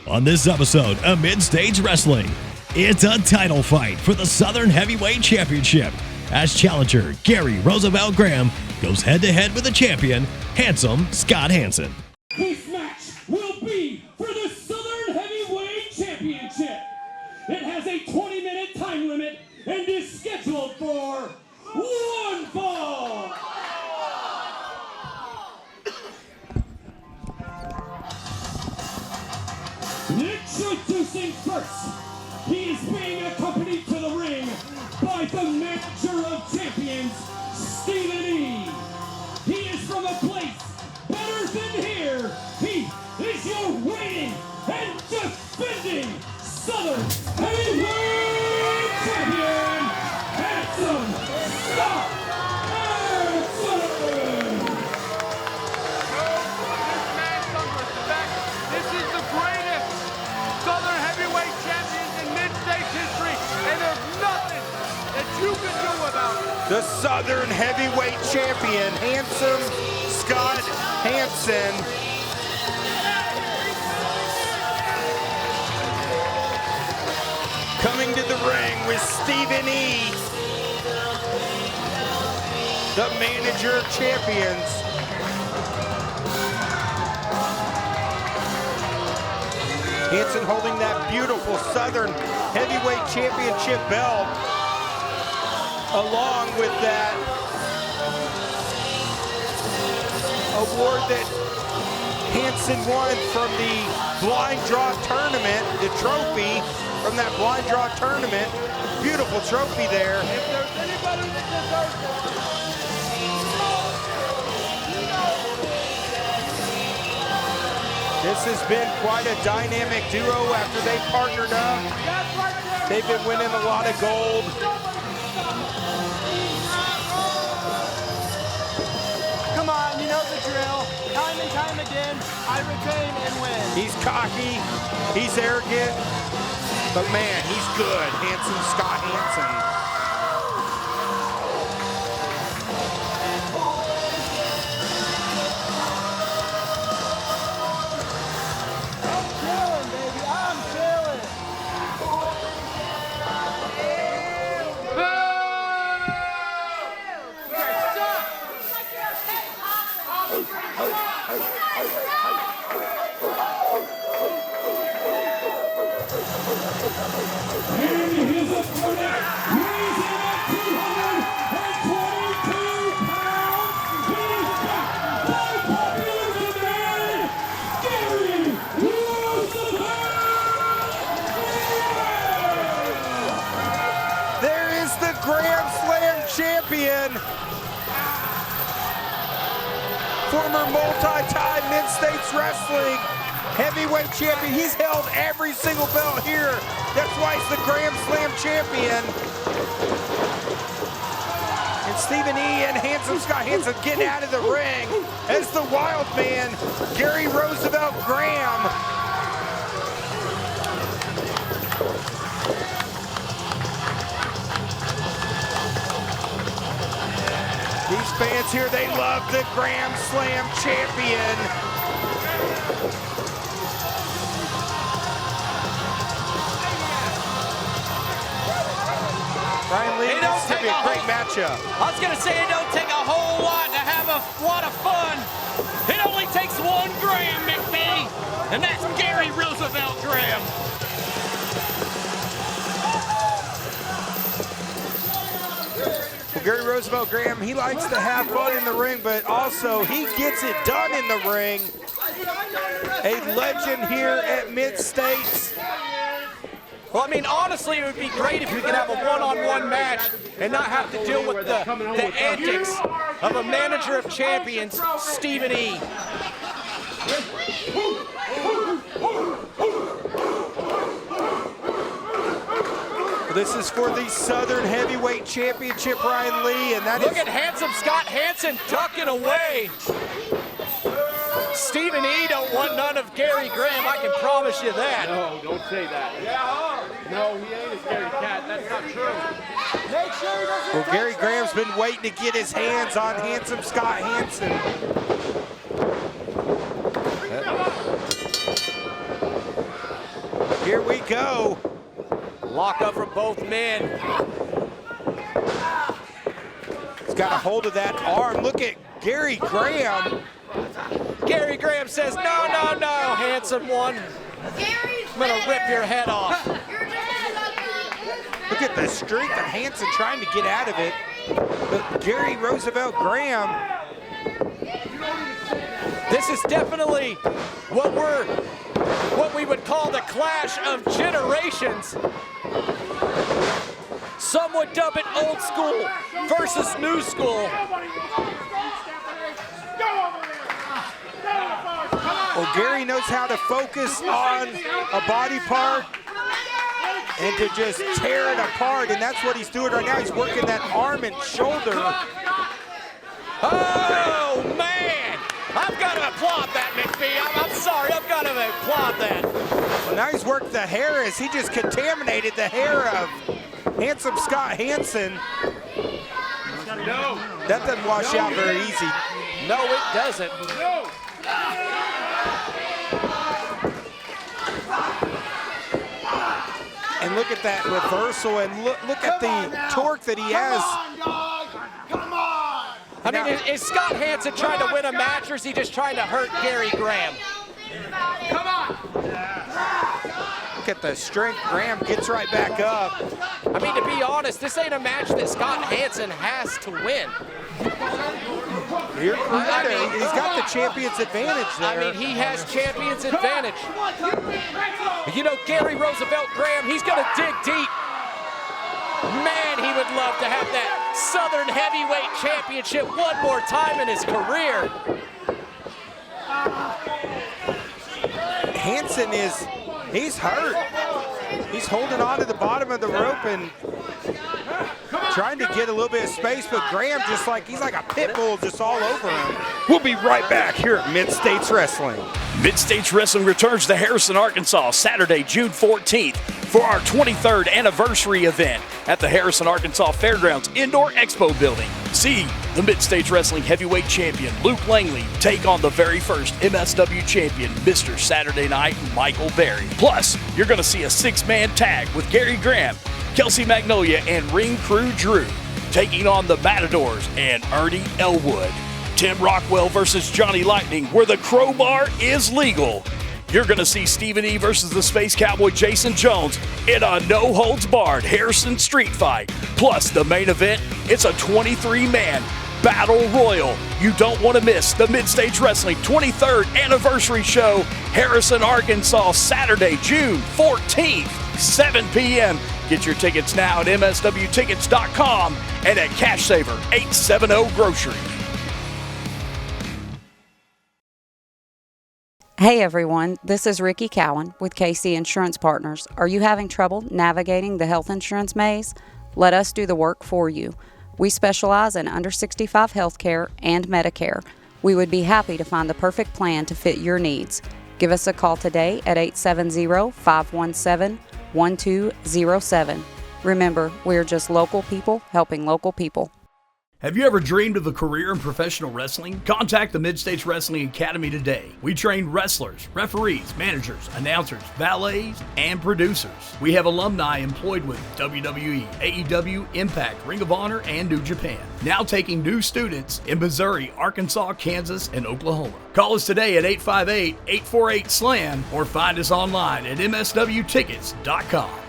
On this episode of Mid-Stage Wrestling, it's a title fight for the Southern Heavyweight Championship as challenger Gary Roosevelt Graham goes head-to-head with the champion, Handsome Scott Hansen. This match will be for the Southern Heavyweight Championship. It has a 20-minute time limit and is scheduled for one fall. Introducing first, he is being accompanied to the ring by the manager of champions, Stephen E. He is from a place better than here. He is your reigning and defending Southern Heavyweight Champion, Handsome Scott Hansen. This man comes with respect. This is the greatest Southern Heavyweight Champions in Mid-State history, and there's nothing that you can do about it. The Southern Heavyweight Champion, Handsome Scott Hansen. Coming to the ring with Stephen E., the manager of champions. Hansen holding that beautiful Southern Heavyweight Championship belt, along with that award that Hansen won from the blind draw tournament, the trophy from that blind draw tournament. Beautiful trophy there. If there's anybody that deserves it, This has been quite a dynamic duo after they partnered up. They've been winning a lot of gold. Come on, you know the drill. Time and time again, I retain and win. He's cocky, he's arrogant, but man, he's good. Handsome Scott Hansen. And his opponent, weighs in at 222 pounds. He's back by popular demand, Gary Roosevelt. There is the Grand Slam champion, former multi-time Mid-States Wrestling heavyweight champion. He's held every single belt here. That's why he's the Grand Slam champion. And Stephen E. and Handsome Scott Hansen getting out of the ring as the wild man, Gary Roosevelt Graham. These fans here, they love the Grand Slam champion. Brian Lee, this is going to be a great matchup. I was going to say it don't take a whole lot to have a lot of fun. It only takes one Graham, McBee, and that's Gary Roosevelt Graham. Well, Gary Roosevelt Graham, he likes to have fun in the ring, but also he gets it done in the ring. A legend here at Mid-States. Well, I mean, honestly, it would be great if we could have a one-on-one match and not have to deal with the antics of a manager of champions, Stephen E. This is for the Southern Heavyweight Championship, Brian Lee, and that Look at Handsome Scott Hansen ducking away. Stephen E. don't want none of Gary Graham, I can promise you that. no, don't say that. No, he ain't a scaredy cat. That's not true. Make sure he doesn't Well, touch Gary that. Graham's been waiting to get his hands on Handsome Scott Hansen. go. Lock up from both men. He's got a hold of that arm. Look at Gary Graham. Gary Graham says, no, no, no. Hansen won. I'm going to rip your head off. Look at the strength of Hansen trying to get out of it. But Gary Roosevelt Graham. This is definitely what we would call the clash of generations. Some would dub it old school versus new school. Well, Gary knows how to focus on a body part and to just tear it apart, and that's what he's doing right now. He's working that arm and shoulder. Oh, man! I've got to applaud that, McPhee. I'm sorry, I've got to applaud that. Well, now he's worked the hair as he just contaminated the hair of handsome Scott Hansen. No. That doesn't wash out very easy. No, it doesn't. No. And look at that reversal, and look at the torque that he has. Come on! I mean, is Scott Hansen trying to win a match, or is he just trying to hurt Gary Graham? Come on. Look at the strength. Graham gets right back up. I mean, to be honest, this ain't a match that Scott Hansen has to win. He's got the champion's advantage there. I mean, he has champion's advantage. You know, Gary Roosevelt Graham, he's going to dig deep. Man, he would love to have that Southern Heavyweight Championship one more time in his career. Hansen he's hurt. He's holding on to the bottom of the rope and trying to get a little bit of space, but Graham he's like a pit bull just all over him. We'll be right back here at Mid-States Wrestling. Mid-States Wrestling returns to Harrison, Arkansas, Saturday, June 14th for our 23rd anniversary event at the Harrison, Arkansas Fairgrounds Indoor Expo Building. See the Mid-States Wrestling Heavyweight Champion Luke Langley take on the very first MSW Champion, Mr. Saturday Night, Michael Berry. Plus, you're going to see a six-man tag with Gary Graham, Kelsey Magnolia, and Ring Crew Drew taking on the Matadors and Ernie Elwood. Tim Rockwell versus Johnny Lightning, where the crowbar is legal. You're going to see Stephen E. versus the Space Cowboy Jason Jones in a no-holds-barred Harrison street fight. Plus, the main event, it's a 23-man battle royal. You don't want to miss the Mid-States Wrestling 23rd anniversary show, Harrison, Arkansas, Saturday, June 14th, 7 p.m. Get your tickets now at MSWtickets.com and at Cash Saver 870 Grocery. Hey everyone, this is Ricky Cowan with KC Insurance Partners. Are you having trouble navigating the health insurance maze? Let us do the work for you. We specialize in under 65 healthcare and Medicare. We would be happy to find the perfect plan to fit your needs. Give us a call today at 870-517-1207. Remember, we're just local people helping local people. Have you ever dreamed of a career in professional wrestling? Contact the Mid-States Wrestling Academy today. We train wrestlers, referees, managers, announcers, valets, and producers. We have alumni employed with WWE, AEW, Impact, Ring of Honor, and New Japan. Now taking new students in Missouri, Arkansas, Kansas, and Oklahoma. Call us today at 858-848-SLAM or find us online at MSWtickets.com.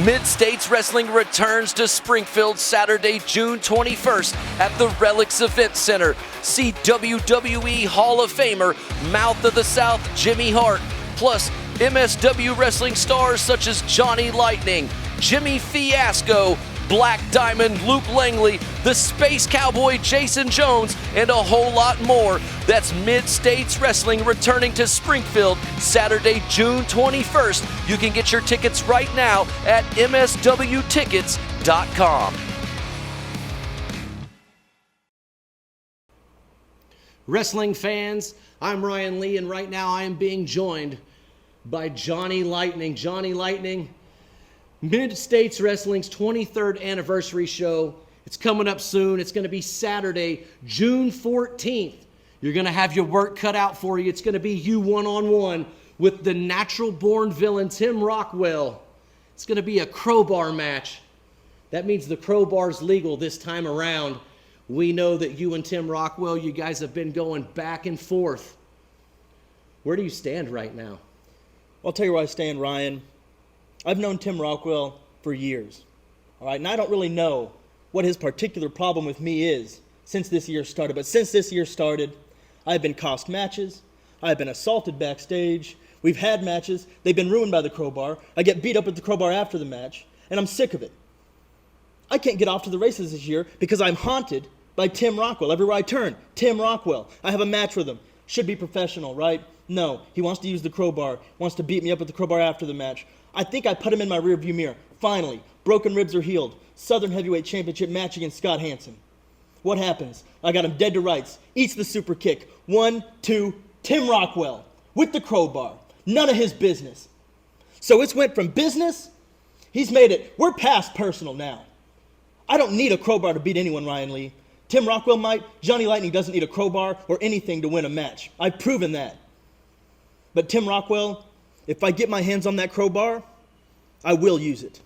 Mid-States Wrestling returns to Springfield Saturday, June 21st at the Relics Event Center. See WWE Hall of Famer, Mouth of the South, Jimmy Hart, plus MSW wrestling stars such as Johnny Lightning, Jimmy Fiasco, Black Diamond, Luke Langley, the Space Cowboy Jason Jones, and a whole lot more. That's Mid-States Wrestling returning to Springfield Saturday, June 21st. You can get your tickets right now at MSWtickets.com. Wrestling fans, I'm Ryan Lee, and right now I am being joined by Johnny Lightning. Johnny Lightning, Mid-States Wrestling's 23rd anniversary show. It's coming up soon. It's going to be Saturday, June 14th. You're going to have your work cut out for you. It's going to be you one-on-one with the natural-born villain, Tim Rockwell. It's going to be a crowbar match. That means the crowbar's legal this time around. We know that you and Tim Rockwell, you guys have been going back and forth. Where do you stand right now? I'll tell you where I stand, Ryan. I've known Tim Rockwell for years, all right? And I don't really know what his particular problem with me is since this year started. But since this year started, I've been cost matches. I've been assaulted backstage. We've had matches. They've been ruined by the crowbar. I get beat up with the crowbar after the match, and I'm sick of it. I can't get off to the races this year because I'm haunted by Tim Rockwell. Everywhere I turn, Tim Rockwell. I have a match with him. Should be professional, right? No, he wants to use the crowbar, wants to beat me up with the crowbar after the match. I think I put him in my rearview mirror. Finally, broken ribs are healed. Southern Heavyweight Championship match against Scott Hansen. What happens? I got him dead to rights. Eats the super kick. 1, 2, Tim Rockwell with the crowbar. None of his business. So it's went from business, he's made it, we're past personal now. I don't need a crowbar to beat anyone, Ryan Lee. Tim Rockwell might. Johnny Lightning doesn't need a crowbar or anything to win a match. I've proven that. But Tim Rockwell, if I get my hands on that crowbar, I will use it.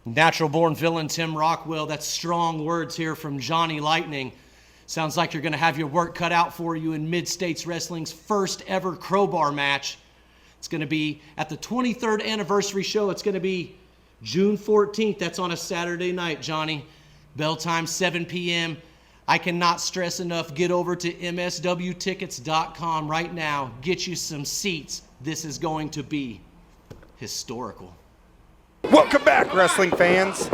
Natural-born villain Tim Rockwell. That's strong words here from Johnny Lightning. Sounds like you're going to have your work cut out for you in Mid-States Wrestling's first ever crowbar match. It's going to be at the 23rd anniversary show. It's going to be June 14th. That's on a Saturday night, Johnny. Bell time, 7 p.m. I cannot stress enough, get over to MSWtickets.com right now. Get you some seats. This is going to be historical. Welcome back, wrestling fans.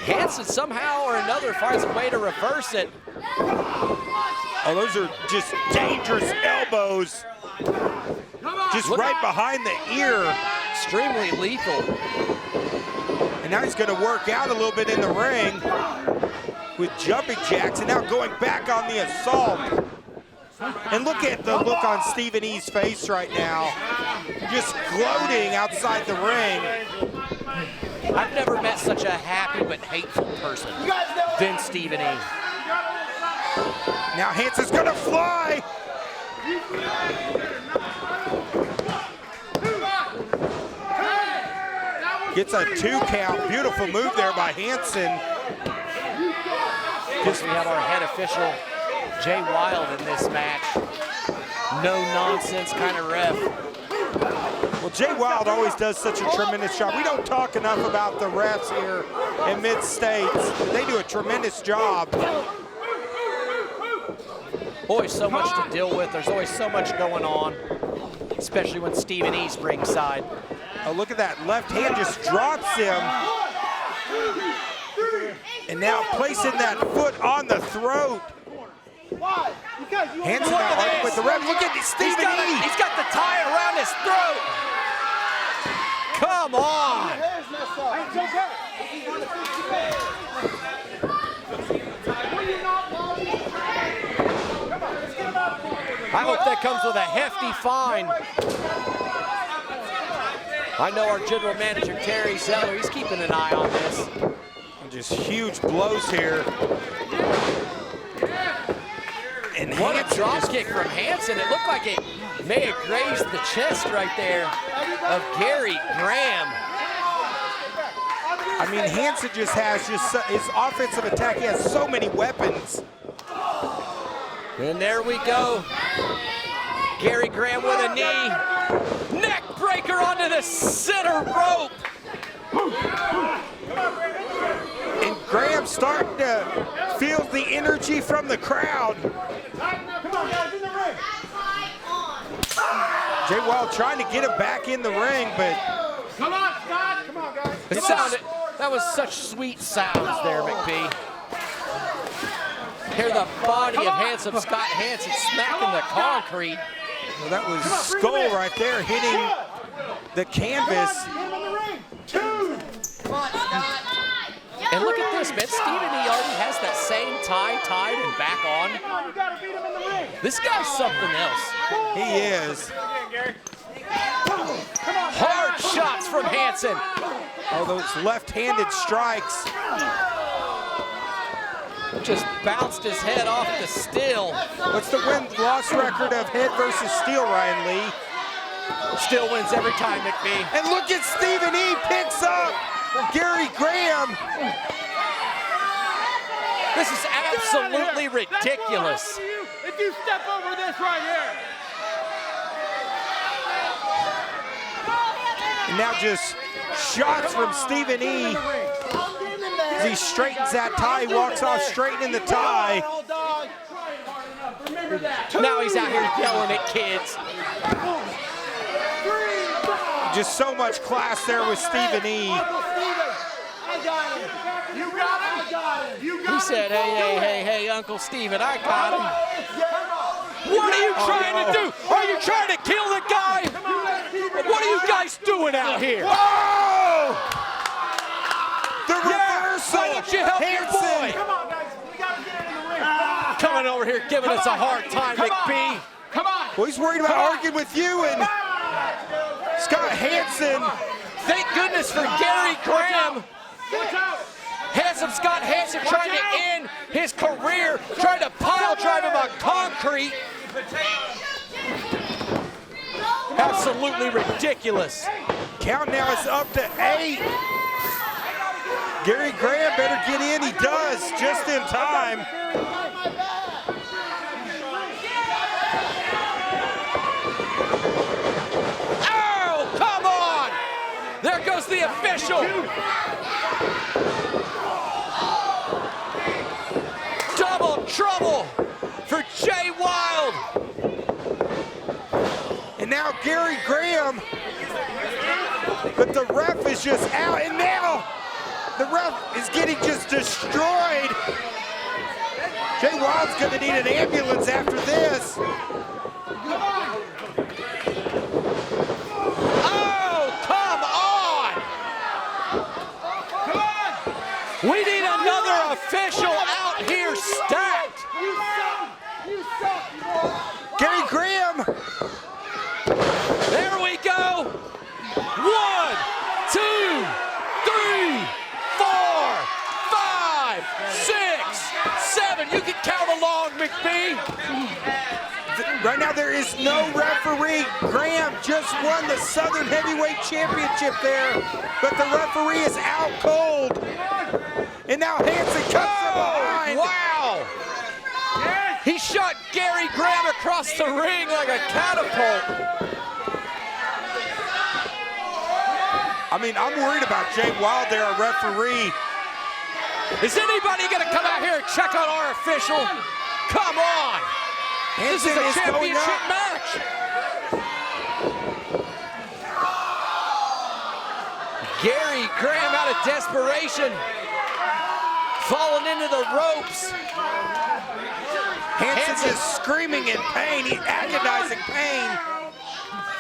Hansen somehow or another finds a way to reverse it. Oh, those are just dangerous elbows. Just right behind the ear. Extremely lethal. And now he's going to work out a little bit in the ring with jumping jacks, and now going back on the assault. And look at the look on Stephen E's face right now. Just gloating outside the ring. I've never met such a happy but hateful person than Stephen E. Now Hansen's gonna fly. Gets a 2 count. Beautiful move there by Hansen. We have our head official, Jay Wild, in this match. No nonsense kind of ref. Well, Jay Wild always does such a tremendous job. We don't talk enough about the refs here in Mid-States. They do a tremendous job. Always so much to deal with. There's always so much going on, especially when Stephen E's ringside. Oh, look at that. Left hand just drops him. And now placing that foot on the throat. Hansen now arguing with the ref. Look at Stephen E. He's got the tie around his throat. Come on. I hope that comes with a hefty fine. I know our general manager, Terry Zeller, he's keeping an eye on this. Just huge blows here. And what a drop kick from Hansen. It looked like it may have grazed the chest right there of Gary Graham. I mean, Hansen just has his offensive attack. He has so many weapons. And there we go. Gary Graham with a knee. Neck breaker onto the center rope. And Graham starting to feel the energy from the crowd. Jay Wild trying to get him back in the ring, but... Come on, Scott! Come on, guys! That was such sweet sounds there, McBee. Hear the body of handsome Scott Hansen smacking the concrete. Well, that was skull right there hitting the canvas. And look at this, man. Stephen E already has that same tie tied and back on. This guy's something else. He is. Hard shots from Hansen. Oh, those left-handed strikes. Just bounced his head off the steel. What's the win-loss record of head versus steel, Ryan Lee? Still wins every time, McBee. And look at Stephen E. picks up Gary Graham. This is absolutely ridiculous. If you step over this right here. And now just shots from Stephen E. As he straightens that tie, he walks off straightening the tie. Now he's out here yelling at kids. Just so much class there with Stephen E. He said, hey, Uncle Steven, I got him. What are you trying to do? Are you trying to kill the guy? What are you guys doing out here? Whoa! The reversal. Why don't you help your boy? Come on, guys. We got to get in the ring. Coming over here giving us a hard time, McBee. Come on. Well, he's worried about arguing with you and Scott Hansen. Thank goodness for Gary Graham. Watch out. Handsome Scott Hansen trying to end his career, trying to pile drive him on concrete. Absolutely ridiculous. Count now is up to 8. Gary Graham better get in. He does, just in time. Oh, come on! There goes the official. Double trouble for Jay Wild. And now Gary Graham, but the ref is just out, and now the ref is getting just destroyed. Jay Wild's gonna need an ambulance after this. Oh, come on! We need another official out here stacked. Gary Graham. There we go. 1, 2, 3, 4, 5, 6, 7. You can count along, McBee. Right now there is no referee. Graham just won the Southern Heavyweight Championship there, but the referee is out cold. And now Hansen comes from behind. Wow! He shot Gary Graham across the ring like a catapult. I mean, I'm worried about Jay Wild there, a referee. Is anybody gonna come out here and check on our official? Come on! This is a championship match. Gary Graham out of desperation, falling into the ropes. Hansen is screaming in pain, he's agonizing pain.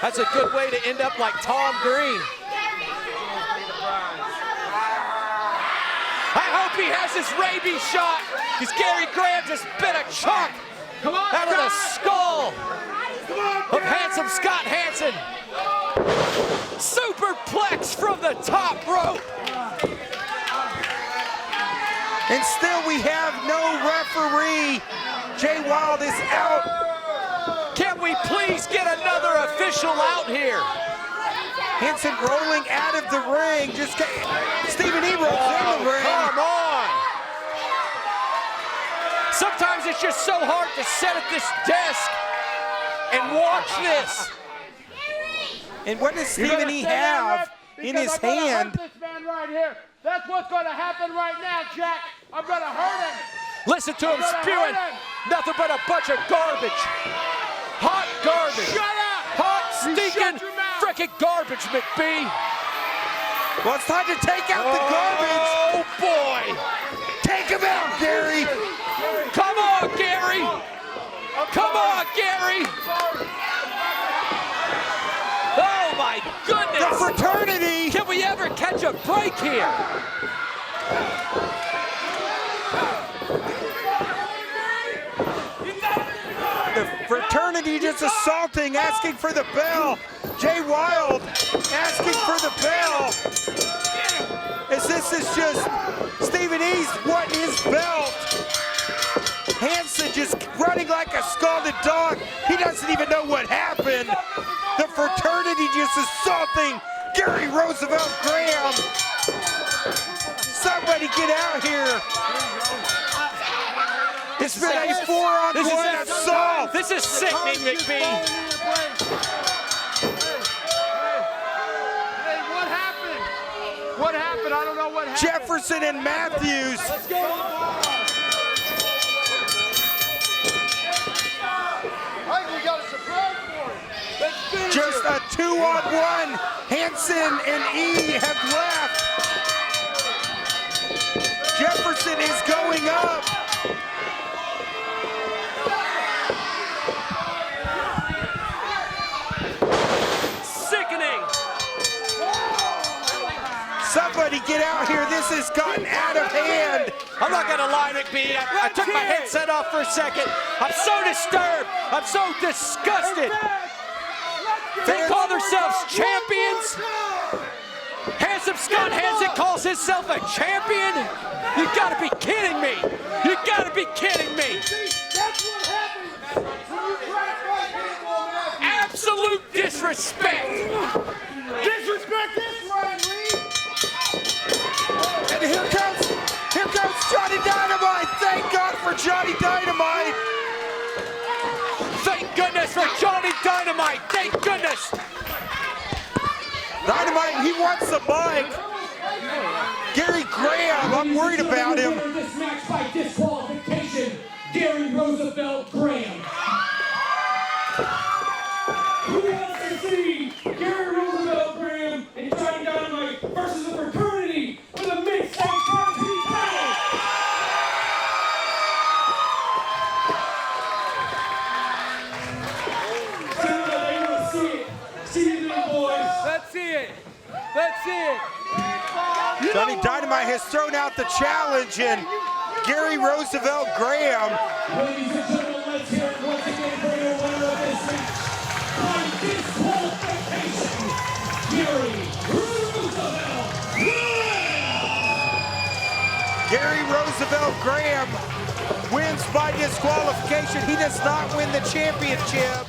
That's a good way to end up like Tom Green. I hope he has his rabies shot, because Gary Graham just bit a chunk out of the skull of Handsome Scott Hansen. Superplex from the top rope. And still we have no referee. Jay Wild is out. Can we please get another official out here? Hansen rolling out of the ring. Stephen E. rolls in the ring. Come on. Sometimes it's just so hard to sit at this desk and watch this. And what does Stephen E. have in his hand? This man right here. That's what's going to happen right now, Jack. I'm going to hurt him. Listen to him spewing nothing but a bunch of garbage. Hot garbage. Shut up. Hot, stinking, frickin' garbage, McBee. Well, it's time to take out the garbage. Oh, boy. Take him out, Gary. Come on, Gary. Come on, Gary. Oh, my goodness. The fraternity. Can we ever catch a break here? The fraternity just assaulting, asking for the bell. Jay Wild asking for the bell. As this is just Stephen E's wanting his belt. Hansen just running like a scalded dog. He doesn't even know what happened. The fraternity just assaulting Gary Roosevelt Graham. Somebody get out here. It's been a 4-on-1 assault. This is sickening, McBee. Hey, what happened? What happened? I don't know what happened. Jefferson and Matthews. Let's go. I think we got a surprise for him. Let's finish Just it. a 2-on-1. Hansen and E have left. Jefferson is going up. Sickening. Somebody get out here. This has gotten out of hand. I'm not gonna lie, McBee. I took my headset off for a second. I'm so disturbed. I'm so disgusted. They call themselves champions. Scott Hansen calls himself a champion. You gotta be kidding me. You gotta be kidding me. Absolute disrespect. Disrespect this Ryan Lee. And here comes Johnny Dynamite. Thank God for Johnny Dynamite. Thank goodness for Johnny Dynamite. Thank goodness. Dynamite, he wants the mic. Gary Graham, I'm worried about him. This match by disqualification, Gary Roosevelt Graham. Who wants to see Gary Roosevelt Graham and Johnny Dynamite versus the fraternity for the mid-state title? Let's see it. Let's see it. Johnny Dynamite has thrown out the challenge, and Gary Roosevelt Graham. Ladies and gentlemen, let's hear it once again for your winner of this match by disqualification, Gary Roosevelt Graham. Gary Roosevelt Graham wins by disqualification. He does not win the championship.